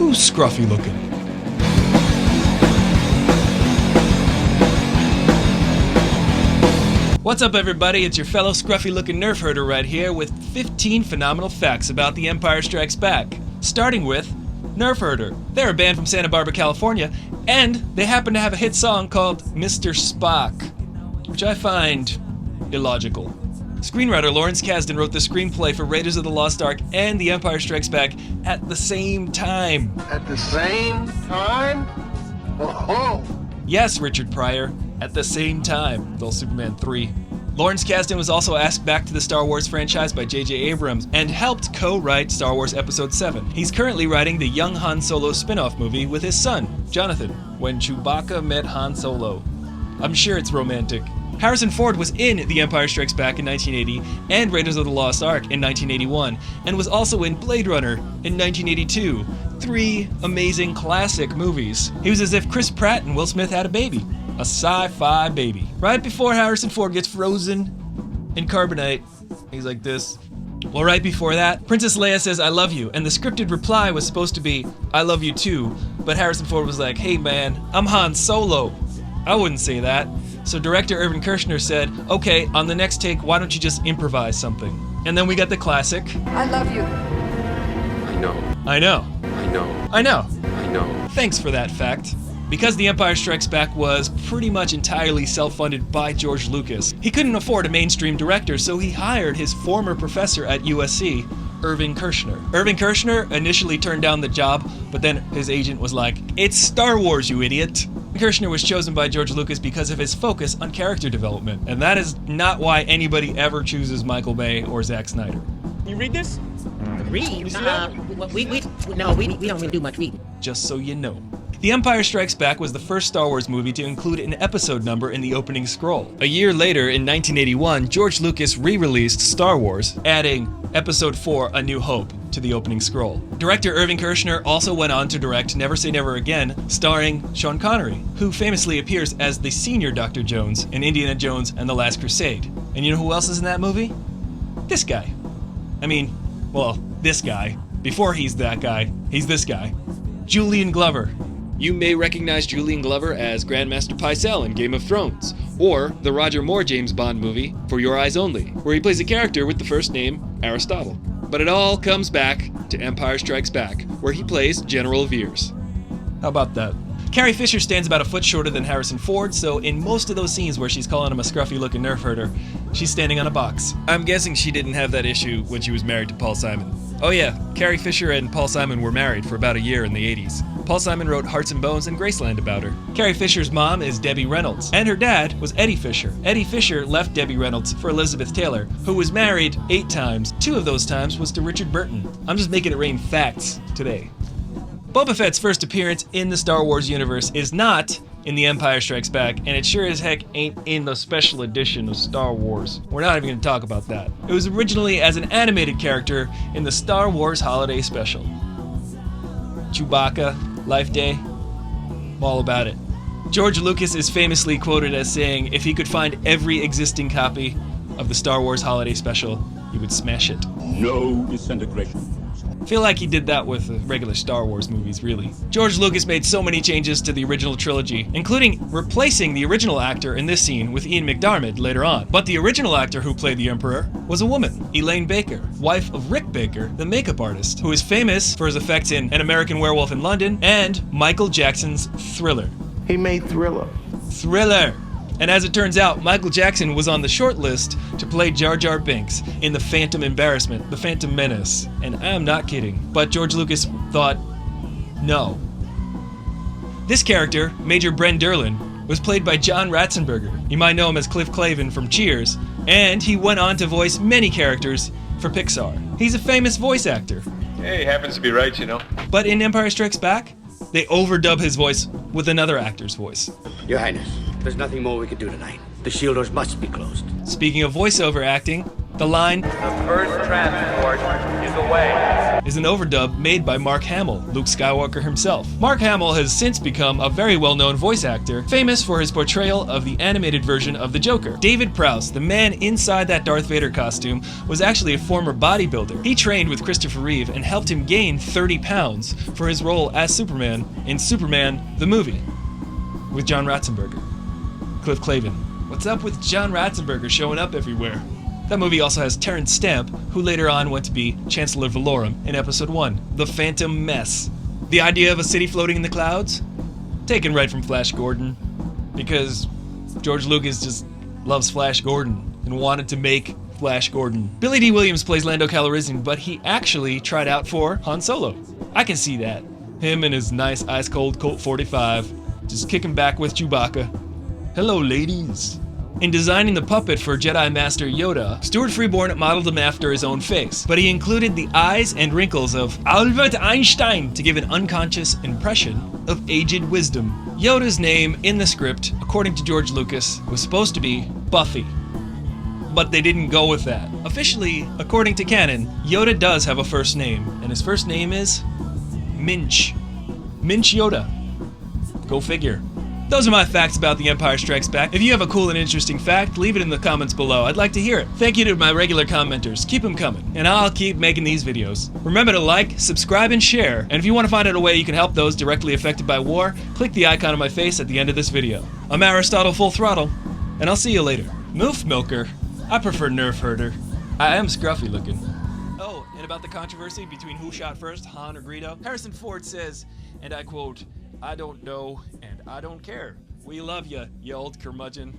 Who's scruffy looking? What's up, everybody? It's your fellow scruffy-looking nerf herder right here with 15 phenomenal facts about The Empire Strikes Back. Starting with Nerf Herder. They're a band from Santa Barbara, California, and they happen to have a hit song called Mr. Spock, which I find illogical. Screenwriter Lawrence Kasdan wrote the screenplay for Raiders of the Lost Ark and The Empire Strikes Back at the same time. At the same time? Oh! Yes, Richard Pryor, at the same time. Though Superman 3. Lawrence Kasdan was also asked back to the Star Wars franchise by J.J. Abrams and helped co-write Star Wars Episode 7. He's currently writing the young Han Solo spin-off movie with his son, Jonathan, When Chewbacca Met Han Solo. I'm sure it's romantic. Harrison Ford was in The Empire Strikes Back in 1980 and Raiders of the Lost Ark in 1981, and was also in Blade Runner in 1982. 3 amazing classic movies. He was as if Chris Pratt and Will Smith had a baby. A sci-fi baby. Right before Harrison Ford gets frozen in carbonite, he's like this. Well, right before that, Princess Leia says, "I love you," and the scripted reply was supposed to be, "I love you too," but Harrison Ford was like, "Hey man, I'm Han Solo." I wouldn't say that. So director Irvin Kershner said, "Okay, on the next take, why don't you just improvise something?" And then we got the classic, "I love you." I know. I know. I know. I know. I know. Thanks for that fact. Because The Empire Strikes Back was pretty much entirely self-funded by George Lucas, he couldn't afford a mainstream director, so he hired his former professor at USC, Irvin Kershner. Irvin Kershner initially turned down the job, but then his agent was like, "It's Star Wars, you idiot." Kershner was chosen by George Lucas because of his focus on character development, and that is not why anybody ever chooses Michael Bay or Zack Snyder. You read this? Read? You see that? We don't really do much reading. Just so you know. The Empire Strikes Back was the first Star Wars movie to include an episode number in the opening scroll. A year later, in 1981, George Lucas re-released Star Wars, adding Episode 4, A New Hope, to the opening scroll. Director Irvin Kershner also went on to direct Never Say Never Again, starring Sean Connery, who famously appears as the senior Dr. Jones in Indiana Jones and the Last Crusade. And you know who else is in that movie? This guy. I mean, well, this guy. Before he's that guy, he's this guy. Julian Glover. You may recognize Julian Glover as Grandmaster Pycelle in Game of Thrones, or the Roger Moore James Bond movie, For Your Eyes Only, where he plays a character with the first name Aristotle. But it all comes back to Empire Strikes Back, where he plays General Veers. How about that? Carrie Fisher stands about a foot shorter than Harrison Ford, so in most of those scenes where she's calling him a scruffy-looking nerf herder, she's standing on a box. I'm guessing she didn't have that issue when she was married to Paul Simon. Oh yeah, Carrie Fisher and Paul Simon were married for about a year in the 80s. Paul Simon wrote Hearts and Bones and Graceland about her. Carrie Fisher's mom is Debbie Reynolds, and her dad was Eddie Fisher. Eddie Fisher left Debbie Reynolds for Elizabeth Taylor, who was married 8 times. 2 of those times was to Richard Burton. I'm just making it rain facts today. Boba Fett's first appearance in the Star Wars universe is not in The Empire Strikes Back, and it sure as heck ain't in the special edition of Star Wars. We're not even going to talk about that. It was originally as an animated character in the Star Wars Holiday Special. Chewbacca, Life Day, I'm all about it. George Lucas is famously quoted as saying if he could find every existing copy of the Star Wars Holiday Special, he would smash it. No disintegration. I feel like he did that with the regular Star Wars movies, really. George Lucas made so many changes to the original trilogy, including replacing the original actor in this scene with Ian McDiarmid later on. But the original actor who played the Emperor was a woman, Elaine Baker, wife of Rick Baker, the makeup artist, who is famous for his effects in An American Werewolf in London and Michael Jackson's Thriller. He made Thriller. Thriller! And as it turns out, Michael Jackson was on the short list to play Jar Jar Binks in The Phantom Embarrassment, The Phantom Menace. And I'm not kidding. But George Lucas thought, no. This character, Major Bren Derlin, was played by John Ratzenberger. You might know him as Cliff Clavin from Cheers. And he went on to voice many characters for Pixar. He's a famous voice actor. Hey, happens to be right, you know. But in Empire Strikes Back, they overdub his voice with another actor's voice. Your Highness, there's nothing more we can do tonight. The shield doors must be closed. Speaking of voiceover acting, the line, "The first transport is is an overdub made by Mark Hamill, Luke Skywalker himself. Mark Hamill has since become a very well-known voice actor, famous for his portrayal of the animated version of the Joker. David Prowse, the man inside that Darth Vader costume, was actually a former bodybuilder. He trained with Christopher Reeve and helped him gain 30 pounds for his role as Superman in Superman the movie with John Ratzenberger. Cliff Clavin. What's up with John Ratzenberger showing up everywhere? That movie also has Terrence Stamp, who later on went to be Chancellor Valorum in Episode 1, The Phantom Mess. The idea of a city floating in the clouds? Taken right from Flash Gordon, because George Lucas just loves Flash Gordon and wanted to make Flash Gordon. Billy Dee Williams plays Lando Calrissian, but he actually tried out for Han Solo. I can see that. Him and his nice ice-cold Colt 45, just kicking back with Chewbacca. Hello, ladies. In designing the puppet for Jedi Master Yoda, Stuart Freeborn modeled him after his own face, but he included the eyes and wrinkles of Albert Einstein to give an unconscious impression of aged wisdom. Yoda's name in the script, according to George Lucas, was supposed to be Buffy, but they didn't go with that. Officially, according to canon, Yoda does have a first name, and his first name is Minch. Minch Yoda. Go figure. Those are my facts about The Empire Strikes Back. If you have a cool and interesting fact, leave it in the comments below. I'd like to hear it. Thank you to my regular commenters. Keep them coming. And I'll keep making these videos. Remember to like, subscribe, and share. And if you want to find out a way you can help those directly affected by war, click the icon of my face at the end of this video. I'm Aristotle Full Throttle, and I'll see you later. Moof Milker. I prefer Nerf Herder. I am scruffy looking. Oh, and about the controversy between who shot first, Han or Greedo, Harrison Ford says, and I quote, "I don't know, and I don't care. We love you old curmudgeon."